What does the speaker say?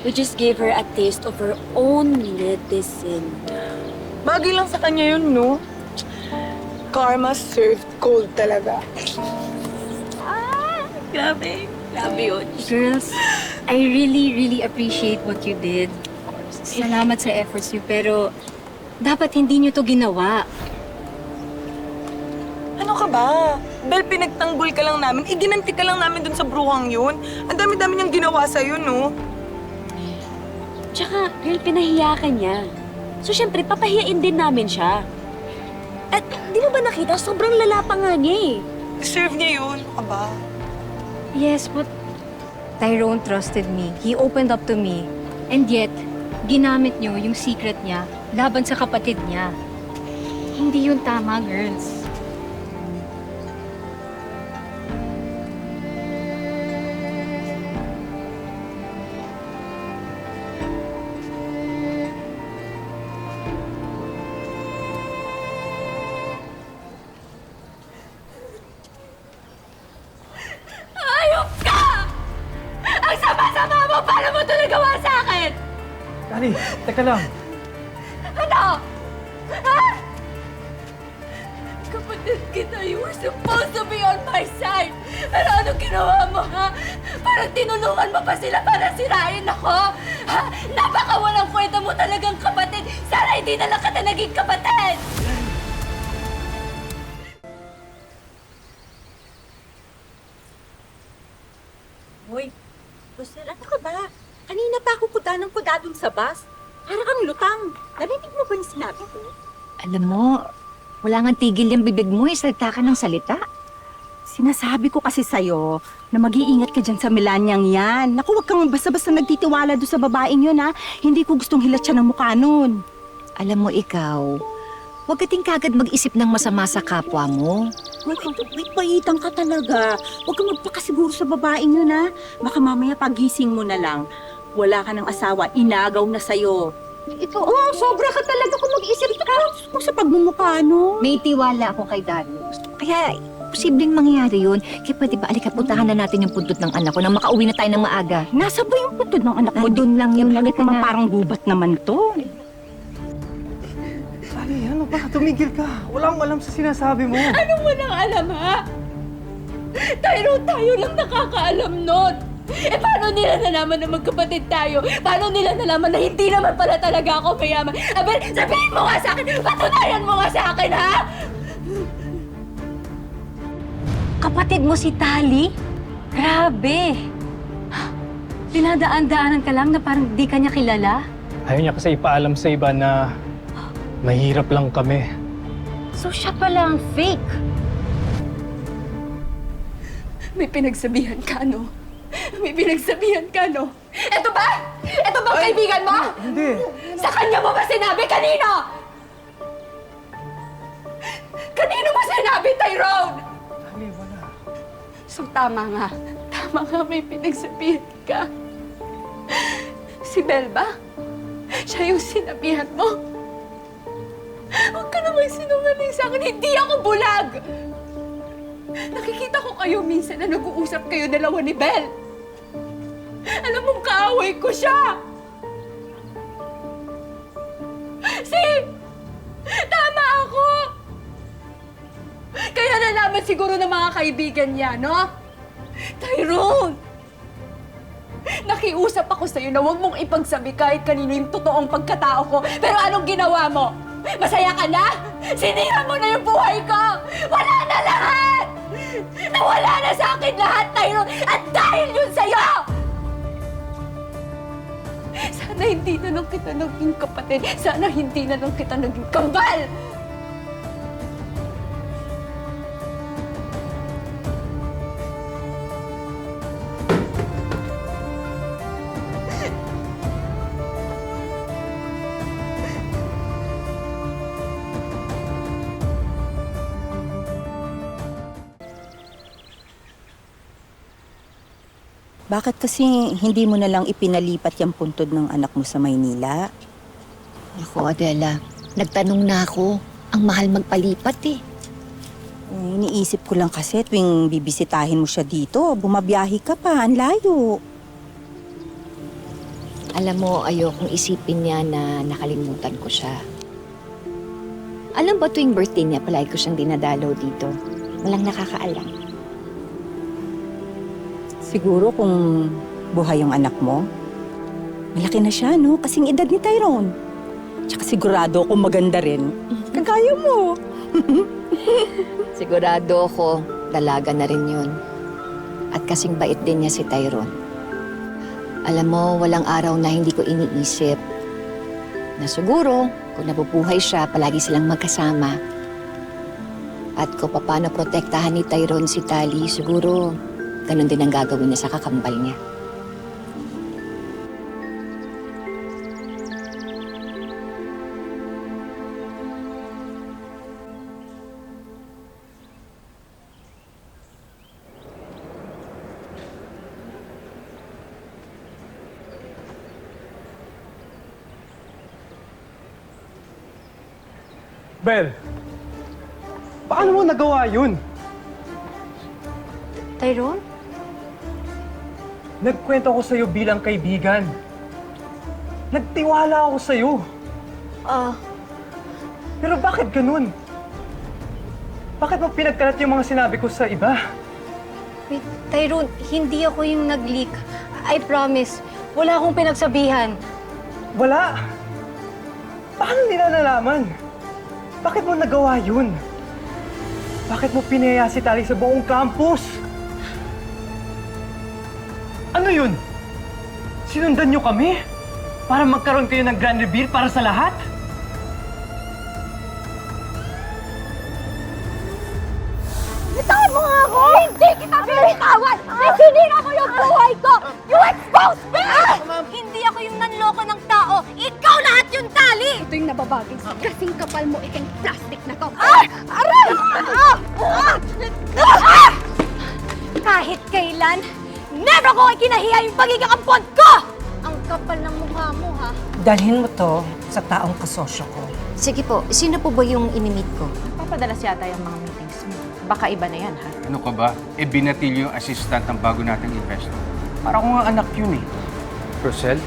We just gave her a taste of her own medicine. Bagay lang sa kanya yun, no? Karma served cold talaga. Grabe. Grabe yun. Girls, I really appreciate what you did. Salamat sa efforts niyo, pero dapat hindi niyo to ginawa. Ano ka ba? Bel, pinagtanggol ka lang namin. Ginanti ka lang namin dun sa bruhang yun. Ang dami-dami niyang ginawa sa'yo, no? Tsaka, girl, pinahiya ka niya. So, syempre, papahiyain din namin siya. At di mo ba nakita? Sobrang lala pa nga niya eh. Deserve niya yun. Ano ka ba? Yes, but Tyrone trusted me. He opened up to me. And yet, ginamit niyo yung secret niya laban sa kapatid niya. Hindi yun tama, girls. Ayop ka! Ang sama-sama mo! Paano mo ito nagawa sa akin? Dali, teka lang. Ano? Ha? Kapatid kita, you were supposed to be on my side. Pero anong ginawa mo, ha? Parang tinulungan mo pa sila para sirain ako. Ha? Napakawalang kwenta mo talagang kapatid. Sana hindi na lang kita naging kapatid. Hoy, Rosel, ano ka ba? Kanina pa ako kuda ng kuda dun sa bus. Para kang lutang. Narinig mo ba yung sinabi ko? Alam mo, wala nga tigil yung bibig mo, salita ka ng salita. Sinasabi ko kasi sa'yo na mag-iingat ka dyan sa Melaniang yan. Naku, huwag kang basta-basta nagtitiwala doon sa babaeng yun, ha? Hindi ko gustong hilat siya ng mukha nun. Alam mo ikaw, huwag ka din kagad mag-isip ng masama sa kapwa mo. Hoy, may paitan ka talaga. Huwag kang magpakasiguro sa babaeng yun, ha? Baka mamaya pagising mo na lang. Wala ka ng asawa, inagaw na sa'yo. Ito, Oh, sobra ka talaga kung mag-isip ka. Huwag sa pagmumukha, no? may tiwala ako kay Darius. Kaya, posibleng mangyari yun. Kaya pwede ba, alika, puntahan na natin yung pundot ng anak ko nang makauwi na tayo ng maaga. Nasa ba yung puntod ng anak mo? Nandun lang yun, Bakit halika naman na. parang gubat naman to? Dali, ano ba? Tumigil ka. Wala akong alam sa sinasabi mo. Ano mo nang alam, ha? Tayo lang nakakaalam nun. Eh, paano nila nalaman na magkapatid tayo? Paano nila nalaman na hindi naman pala talaga ako mayaman? Aber, sabihin mo nga sa akin! Patunayan mo nga sa akin, ha? Kapatid mo si Tali? Grabe! Dinadaan-daanan ka lang na parang di ka niya kilala? Ayaw niya kasi ipaalam sa iba na mahirap lang kami. So siya pala ang fake. May pinagsabihan ka, no? May pinagsabihan ka, no? Eto ba? Eto ba ang kaibigan mo? Hindi. Sa kanya mo ba sinabi? Kanino? Kanino mo sinabi, Tyrone? Dali, wala. So, tama nga. Tama nga, may pinagsabihan ka. Si Bel ba? Siya yung sinabihan mo? Huwag ka namang sinungaling sa akin. Hindi ako bulag! Nakikita ko kayo minsan na nag-uusap kayo dalawa ni Bel. Alam mong kaaway ko siya! Tama ako! Kaya nalaman siguro ng mga kaibigan niya, no? Tyrone! Nakiusap ako sa'yo na huwag mong ipagsabi kahit kanino yung totoong pagkatao ko. Pero anong ginawa mo? Masaya ka na? Sinira mo na yung buhay ko! Wala na lahat! Nawala na sa akin lahat, Tyrone! At dahil yun sa'yo! Sana hindi na lang kita naging kapatid. Sana hindi na lang kita naging kambal! Bakit kasi hindi mo na lang ipinalipat yung puntod ng anak mo sa Maynila? Ako, Adela, nagtanong na ako. Ang mahal magpalipat eh. Iniisip ko lang kasi tuwing bibisitahin mo siya dito, bumabiyahe ka pa, ang layo. Alam mo, ayokong isipin niya na nakalimutan ko siya. Alam ba tuwing birthday niya, palagi ko siyang dinadalaw dito. Walang nakakaalam. Siguro kung buhay yung anak mo, malaki na siya, no? Kasing edad ni Tyrone. Tsaka sigurado ako maganda rin. Kagaya mo. Sigurado ako, dalaga na rin yun. At kasing bait din niya si Tyrone. Alam mo, walang araw na hindi ko iniisip na siguro kung nabubuhay siya, palagi silang magkasama. At kung paano protektahan ni Tyrone si Tali, siguro ganun din ang gagawin niya sa kakambal niya. Bel, paano mo nagawa yun? Tyrone? Nagkwento ko sa'yo bilang kaibigan. Nagtiwala ako sa'yo. Pero bakit ganun? Bakit mo pinagkalat yung mga sinabi ko sa iba? Wait, Tyrone, hindi ako yung nag-leak. I promise. Wala akong pinagsabihan. Wala. Paano nila nalaman? Bakit mo nagawa yun? Bakit mo pinaya si Tali sa buong campus? Ano yun? Sinundan niyo kami? Para magkaroon kayo ng grand reveal para sa lahat? Bitawan mo nga ako! Hindi kita binitawan! Sinira mo yung buhay ko! You exposed me! Hindi ako yung nanloko ng tao. Ikaw lahat yung tali! Ito yung nababagay sa kasing kapal mo itong plastic na to. Kahit kailan, never ko ikinahiya yung pagiging ampon ko! Ang kapal ng mukha mo, ha? Dalhin mo to sa taong kasosyo ko. Sige po, sino po ba yung imimit ko? Papadalas yata yung mga meetings mo. Baka iba na yan, ha? Ano ka ba? Binatil yung assistant ng bago nating investor. Para ko nga anak yun eh. Rosel,